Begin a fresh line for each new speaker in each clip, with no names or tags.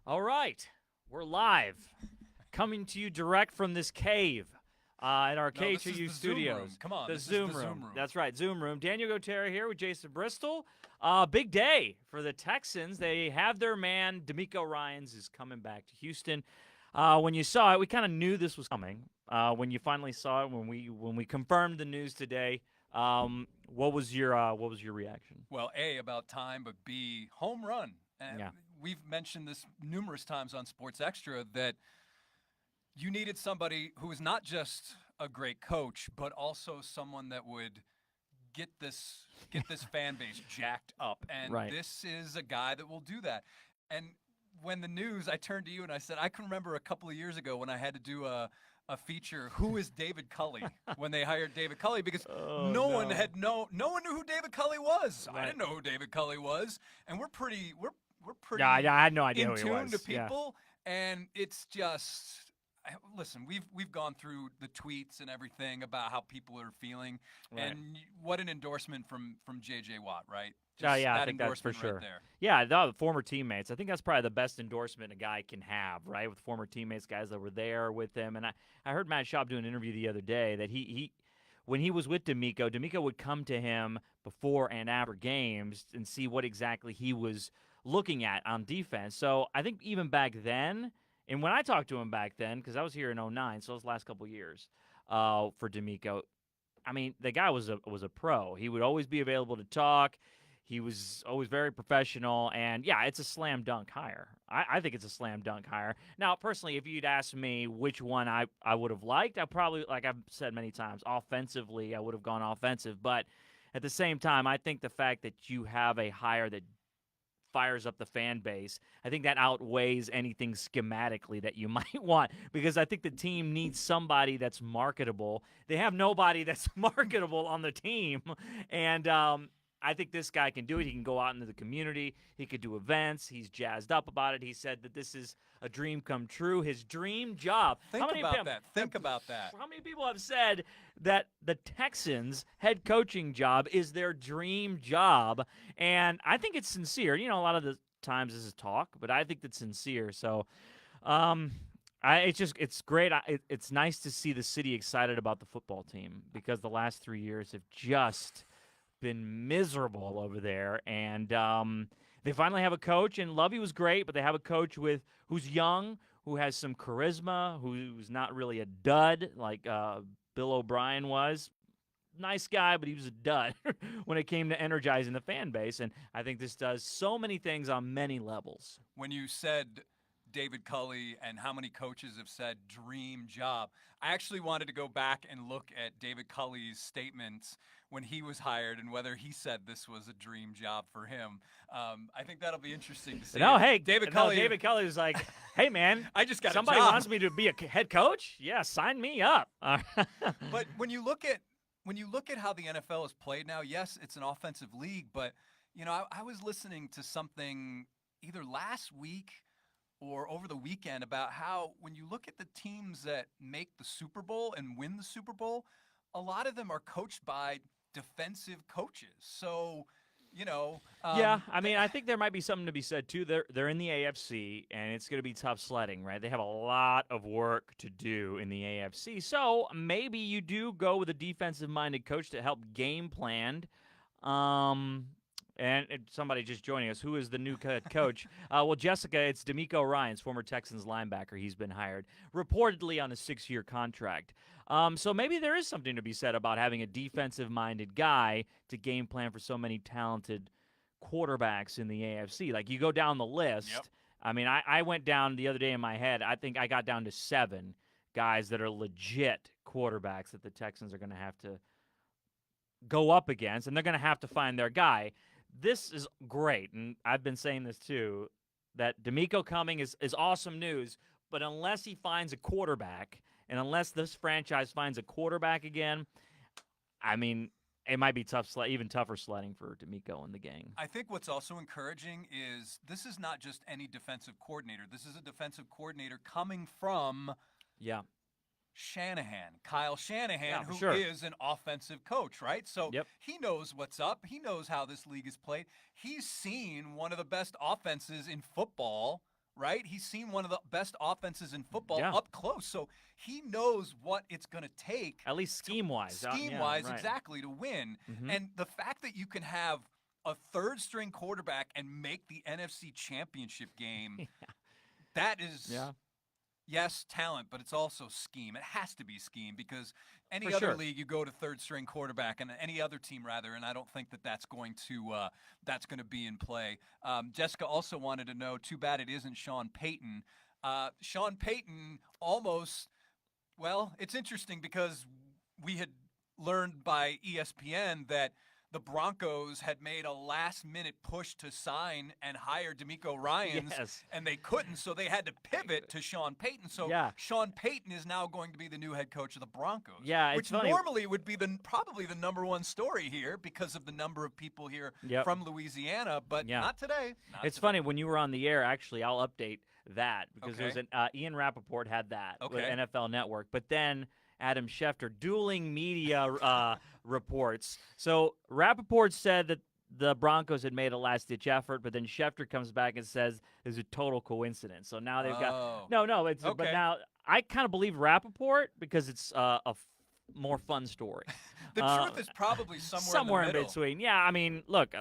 All right, we're live, coming to you direct from this cave at our
No, this is
KHOU
the Zoom room.
studios.
Come on,
The
this is the
Zoom
Zoom
room.
room.
That's right, Zoom room. Daniel Gutierrez here with Jason Bristol. Big day for the Texans. They have their man, DeMeco Ryans, is coming back to Houston. When you saw it, we kind of knew this was coming. When you finally saw it, when we confirmed the news today, what was your reaction?
Well, A, about time, but B, home run. And
Yeah,
we've mentioned this numerous times on Sports Extra that you needed somebody who was not just a great coach, but also someone that would get this fan base jacked up. And
right.
this is a guy that will do that. And when the news, I turned to you and I said, I can remember a couple of years ago when I had to do a feature, who is David Culley, when they hired David Culley, because
Oh
no one
no.
had no one knew who David Culley was. I
Right.
didn't know who David Culley was, and we're
Yeah, I
pretty
had no idea
in
who he
tune to
was. Yeah.
people, and it's just. Listen, we've gone through the tweets and everything about how people are feeling,
Right.
and what an endorsement from J.J. Watt, right?
Oh,
Just
yeah, I
that
think that's for
endorsement right
sure.
there.
Yeah, the former teammates. I think that's probably the best endorsement a guy can have, right? With former teammates, guys that were there with him. And I heard Matt Schaub do an interview the other day that he when he was with DeMeco would come to him before and after games and see what exactly he was looking at on defense. So I think even back then, and when I talked to him back then, because I was here in '09, so those last couple years for DeMeco, I mean, the guy was a pro. He would always be available to talk. He was always very professional, and yeah, it's a slam dunk hire. I think it's a slam dunk hire. Now, personally, if you'd asked me which one I would have liked, I probably, like I've said many times, offensively, I would have gone offensive. But at the same time, I think the fact that you have a hire that fires up the fan base, I think that outweighs anything schematically that you might want because I think the team needs somebody that's marketable. They have nobody that's marketable on the team, and I think this guy can do it. He can go out into the community. He could do events. He's jazzed up about it. He said that this is a dream come true. His dream job.
Think about that. Think about that.
How many people have said that the Texans head coaching job is their dream job? And I think it's sincere. You know, a lot of the times this is talk, but I think it's sincere. So, um, it's great. It's nice to see the city excited about the football team because the last 3 years have just been miserable over there, and they finally have a coach. And Lovey was great, but they have a coach who's young, who has some charisma, who's not really a dud like Bill O'Brien was. Nice guy, but he was a dud when it came to energizing the fan base. And I think this does so many things on many levels.
When you said David Culley and how many coaches have said dream job, I actually wanted to go back and look at David Culley's statements when he was hired and whether he said this was a dream job for him. I think that'll be interesting to see.
No, hey,
David
no,
Culley.
David Culley was like, "Hey, man,
I just got
somebody
a job.
wants me to be a head coach. Yeah, sign me up."
But when you look at how the NFL is played now, yes, it's an offensive league, but I was listening to something either last week or over the weekend about how when you look at the teams that make the Super Bowl and win the Super Bowl, a lot of them are coached by defensive coaches. So,
Yeah, I mean, I think there might be something to be said too. They're in the AFC, and it's going to be tough sledding, right? They have a lot of work to do in the AFC, so maybe you do go with a defensive-minded coach to help game plan. Um, and somebody just joining us, who is the new head coach? Well, Jessica, it's DeMeco Ryans, former Texans linebacker. He's been hired, reportedly on a 6-year contract. So maybe there is something to be said about having a defensive-minded guy to game plan for so many talented quarterbacks in the AFC. Like you go down the list.
Yep.
I mean, I went down the other day in my head. I think I got down to 7 guys that are legit quarterbacks that the Texans are going to have to go up against, and they're going to have to find their guy. This is great, and I've been saying this too, that DeMeco coming is awesome news, but unless he finds a quarterback, and unless this franchise finds a quarterback again, I mean, it might be tough, even tougher sledding for DeMeco and the gang.
I think what's also encouraging is this is not just any defensive coordinator. This is a defensive coordinator coming from
Yeah.
Shanahan, Kyle Shanahan,
Yeah, for
who
sure.
is an offensive coach, right? So
Yep.
he knows what's up. He knows how this league is played. He's seen one of the best offenses in football right? He's seen one of the best offenses in football
Yeah.
up close, so he knows what it's going to take.
At least scheme-wise.
Scheme-wise,
right.
exactly, to win.
Mhm.
And the fact that you can have a third-string quarterback and make the NFC Championship game, that is, yes, talent, but it's also scheme. It has to be scheme because any
For
other
sure.
league, you go to third-string quarterback, and any other team rather, and I don't think that that's going to be in play. Jessica also wanted to know. Too bad it isn't Sean Payton. Sean Payton almost. Well, it's interesting because we had learned by ESPN that the Broncos had made a last-minute push to sign and hire DeMeco Ryans,
Yes.
and they couldn't, so they had to pivot to Sean Payton. So Sean Payton is now going to be the new head coach of the Broncos, which
funny.
normally would be probably the number one story here because of the number of people here from Louisiana, but not today.
It's funny, when you were on the air, actually, I'll update that because there was Ian Rappaport had that with NFL Network, but then Adam Schefter, dueling media reports. So Rappaport said that the Broncos had made a last-ditch effort, but then Schefter comes back and says it's a total coincidence. So now they've got but now I kind of believe Rappaport because it's a more fun story.
The truth is probably somewhere
in between. Yeah, I mean, look,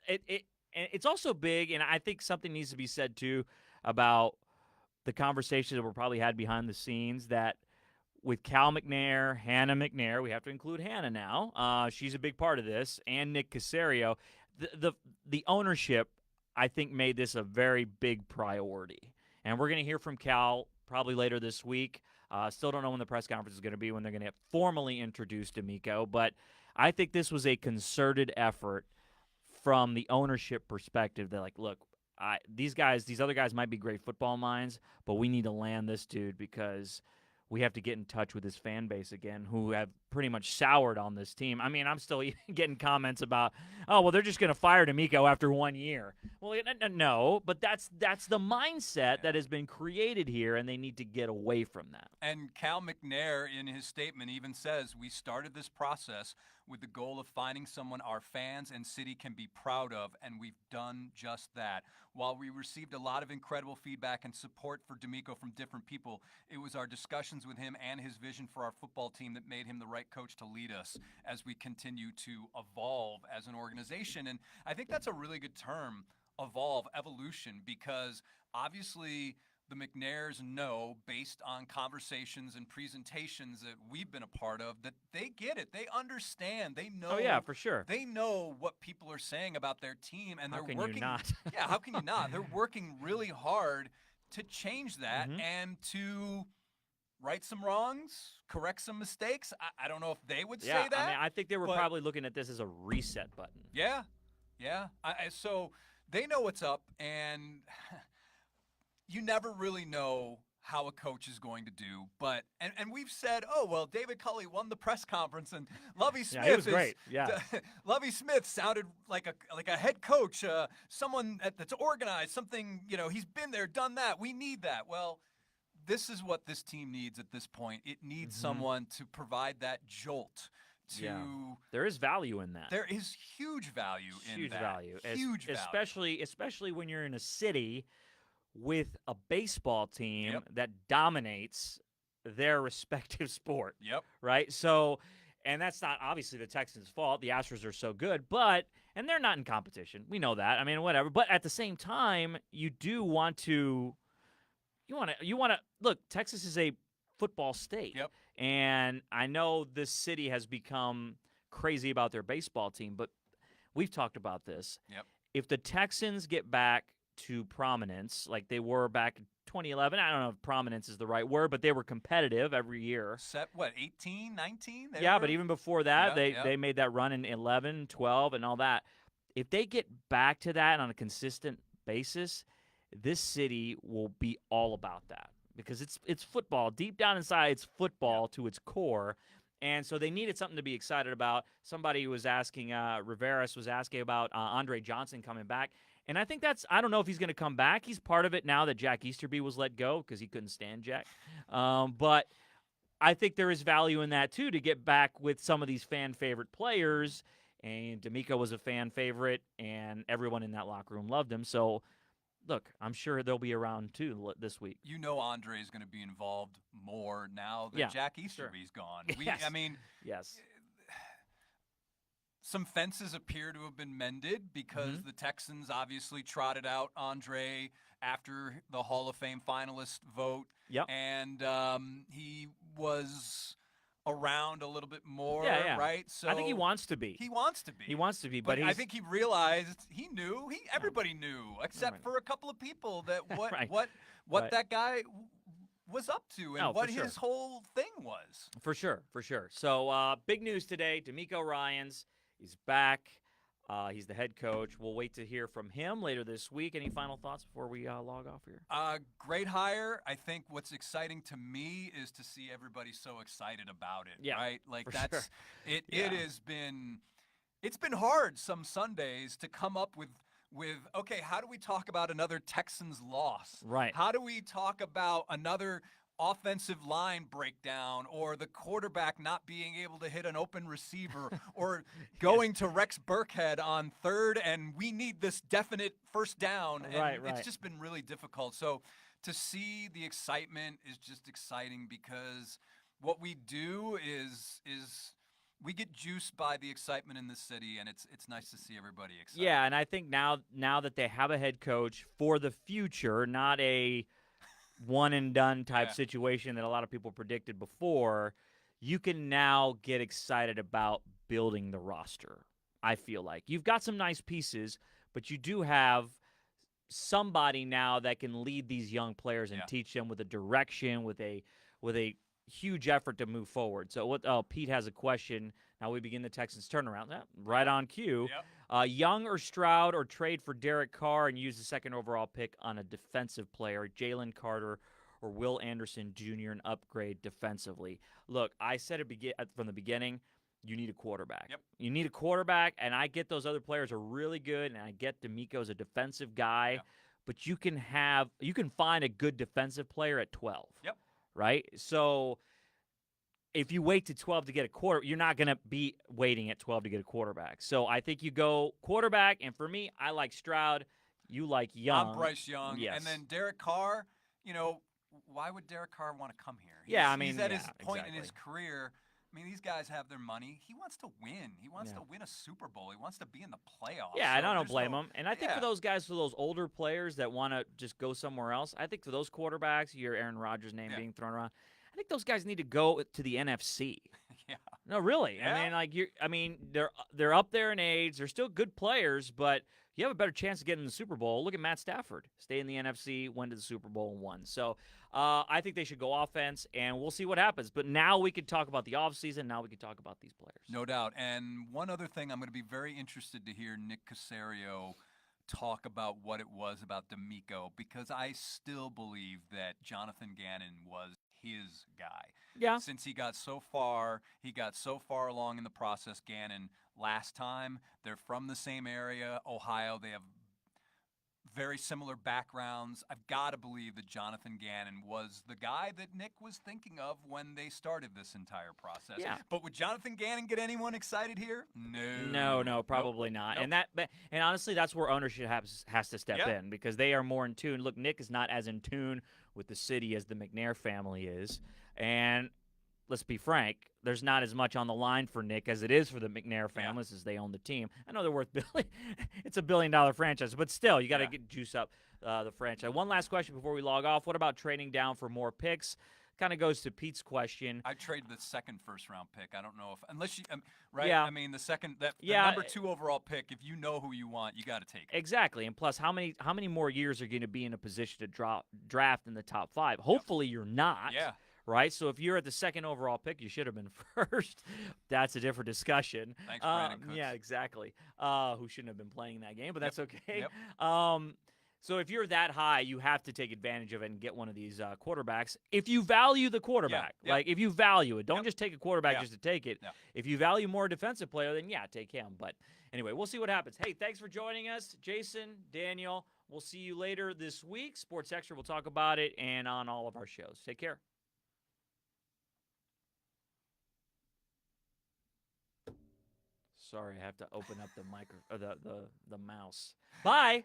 it's also big, and I think something needs to be said too about the conversations that were probably had behind the scenes that with Cal McNair, Hannah McNair, we have to include Hannah now. She's a big part of this, and Nick Caserio. The ownership, I think, made this a very big priority. And we're going to hear from Cal probably later this week. Still don't know when the press conference is going to be, when they're going to formally introduce DeMeco. But I think this was a concerted effort from the ownership perspective. They're like, look, these other guys might be great football minds, but we need to land this dude because we have to get in touch with his fan base again, who have pretty much soured on this team. I mean, I'm still getting comments about, oh, well, they're just going to fire DeMeco after 1 year. Well, no, but that's the mindset that has been created here, and they need to get away from that.
And Cal McNair, in his statement, even says, we started this process with the goal of finding someone our fans and city can be proud of, and we've done just that. While we received a lot of incredible feedback and support for DeMeco from different people, it was our discussions with him and his vision for our football team that made him the right coach to lead us as we continue to evolve as an organization. And I think that's a really good term, evolution, because obviously the McNairs know, based on conversations and presentations that we've been a part of, that they get it. They understand. They know.
Oh, yeah, for sure.
They know what people are saying about their team, and
how
they're
can
working.
You not?
Yeah, how can you not? They're working really hard to change that and to right some wrongs, correct some mistakes. I don't know if they would say that.
I mean, I think they were probably looking at this as a reset button.
Yeah. So they know what's up, and you never really know how a coach is going to do, but and we've said, oh well, David Culley won the press conference, and Lovie Smith
he was great. Yeah,
Lovie Smith sounded like a head coach, someone that's organized, something, he's been there, done that. We need that. Well, this is what this team needs at this point. It needs someone to provide that jolt.
There is value in that.
There is huge value in that. Huge value.
Especially when you're in a city with a baseball team that dominates their respective sport.
Yep.
Right? So, and that's not obviously the Texans' fault. The Astros are so good, and they're not in competition. We know that. I mean, whatever. But at the same time, you do want to, look, Texas is a football state.
Yep.
And I know this city has become crazy about their baseball team, but we've talked about this.
Yep.
If the Texans get back to prominence like they were back in 2011, I don't know if prominence is the right word, but they were competitive every year.
18, 19?
But even before that, they made that run in 11, 12, and all that. If they get back to that on a consistent basis, this city will be all about that. Because it's football. Deep down inside, it's football to its core. And so they needed something to be excited about. Somebody was asking, Rivera was asking about Andre Johnson coming back. And I think I don't know if he's going to come back. He's part of it now that Jack Easterby was let go because he couldn't stand Jack. But I think there is value in that, too, to get back with some of these fan-favorite players. And DeMeco was a fan favorite, and everyone in that locker room loved him. So look, I'm sure they'll be around too this week.
You know Andre is going to be involved more now that
Yeah,
Jack
sure.
Easterby's gone.
Yes.
I mean,
Yes.
some fences appear to have been mended because
Mhm.
the Texans obviously trotted out Andre after the Hall of Fame finalist vote,
Yep.
and he was around a little bit more,
Yeah, yeah.
right?
I think he
So
wants to be.
he wants to be.
He wants to be,
But
but
I
he's
think he realized he knew. Everybody knew, except
Everybody.
for a couple of people, that
Right.
what
Right.
that guy was up to and
No, for
what
sure.
his whole thing was.
For sure, for sure. So big news today. DeMeco Ryans, he's back. He's the head coach. We'll wait to hear from him later this week. Any final thoughts before we log off here?
Great hire. I think what's exciting to me is to see everybody so excited about it.
Yeah,
Right? Like
for
that's
sure.
it.
Yeah.
It's been hard some Sundays to come up with okay, how do we talk about another Texans loss?
Right.
How do we talk about another offensive line breakdown or the quarterback not being able to hit an open receiver or going to Rex Burkhead on third and we need this definite first down, and
Right.
it's just been really difficult. So to see the excitement is just exciting because what we do is we get juiced by the excitement in the city, and it's nice to see everybody excited.
Yeah, and I think now that they have a head coach for the future, not a one and done type
Yeah.
situation that a lot of people predicted before, you can now get excited about building the roster. I feel like you've got some nice pieces, but you do have somebody now that can lead these young players and
Yeah.
teach them with a direction, with a huge effort to move forward. So what? Pete has a question. Now we begin the Texans turnaround. Right on cue.
Yep.
Young or Stroud or trade for Derek Carr and use the second overall pick on a defensive player, Jalen Carter or Will Anderson Jr. and upgrade defensively. Look, I said it from the beginning. You need a quarterback.
Yep.
You need a quarterback, and I get those other players are really good, and I get DeMeco's a defensive guy,
Yep.
but you can find a good defensive player at 12.
Yep.
Right? So if you wait to 12 to get a quarter, you're not going to be waiting at 12 to get a quarterback. So I think you go quarterback, and for me, I like Stroud. You like Young.
I'm Bryce Young.
Yes.
And then Derek Carr, why would Derek Carr want to come here? He's at his point in his career. I mean, these guys have their money. He wants to win. He wants to win a Super Bowl. He wants to be in the playoffs.
Yeah,
so
and I don't blame him. And I think
Yeah.
for those guys, for those older players that want to just go somewhere else, I think for those quarterbacks, your Aaron Rodgers name
Yeah.
being thrown around, I think those guys need to go to the NFC.
Yeah.
No, really.
Yeah.
I mean, they're up there in age. They're still good players, but you have a better chance of getting in the Super Bowl. Look at Matt Stafford. Stay in the NFC, went to the Super Bowl and won. So I think they should go offense, and we'll see what happens. But now we can talk about the offseason. Now we can talk about these players.
No doubt. And one other thing, I'm going to be very interested to hear Nick Caserio talk about what it was about DeMeco, because I still believe that Jonathan Gannon was his guy.
Yeah.
Since he got so far along in the process, Gannon, last time. They're from the same area, Ohio. They have very similar backgrounds. I've got to believe that Jonathan Gannon was the guy that Nick was thinking of when they started this entire process.
Yeah.
But would Jonathan Gannon get anyone excited here? No.
No, probably not.
Nope.
And honestly, that's where ownership has to step
Yeah.
in, because they are more in tune. Look, Nick is not as in tune with the city as the McNair family is, and let's be frank, there's not as much on the line for Nick as it is for the McNair family, since they own the team. I know they're worth it's $1 billion franchise, but still, you got to get juice up the franchise. One last question before we log off. What about trading down for more picks? Kind of goes to Pete's question.
I traded the second first-round pick. I don't know if, unless you, right?
Yeah.
I mean, the
Yeah.
number 2 overall pick. If you know who you want, you got to take it.
Exactly. And plus, how many more years are you going to be in a position to draft in the top 5? Hopefully, you're not.
Yeah.
Right? So if you're at the second overall pick, you should have been first. That's a different discussion.
Thanks, Brandon Cooks.
Yeah, exactly. Who shouldn't have been playing that game, but that's okay.
Yep.
So if you're that high, you have to take advantage of it and get one of these quarterbacks. If you value the quarterback,
Yeah.
like if you value it, don't
Yep.
just take a quarterback
Yeah.
just to take it.
Yeah.
If you value more a defensive player, then yeah, take him. But anyway, we'll see what happens. Hey, thanks for joining us, Jason, Daniel. We'll see you later this week. Sports Extra, we'll talk about it, and on all of our shows. Take care. Sorry, I have to open up the the mouse. Bye.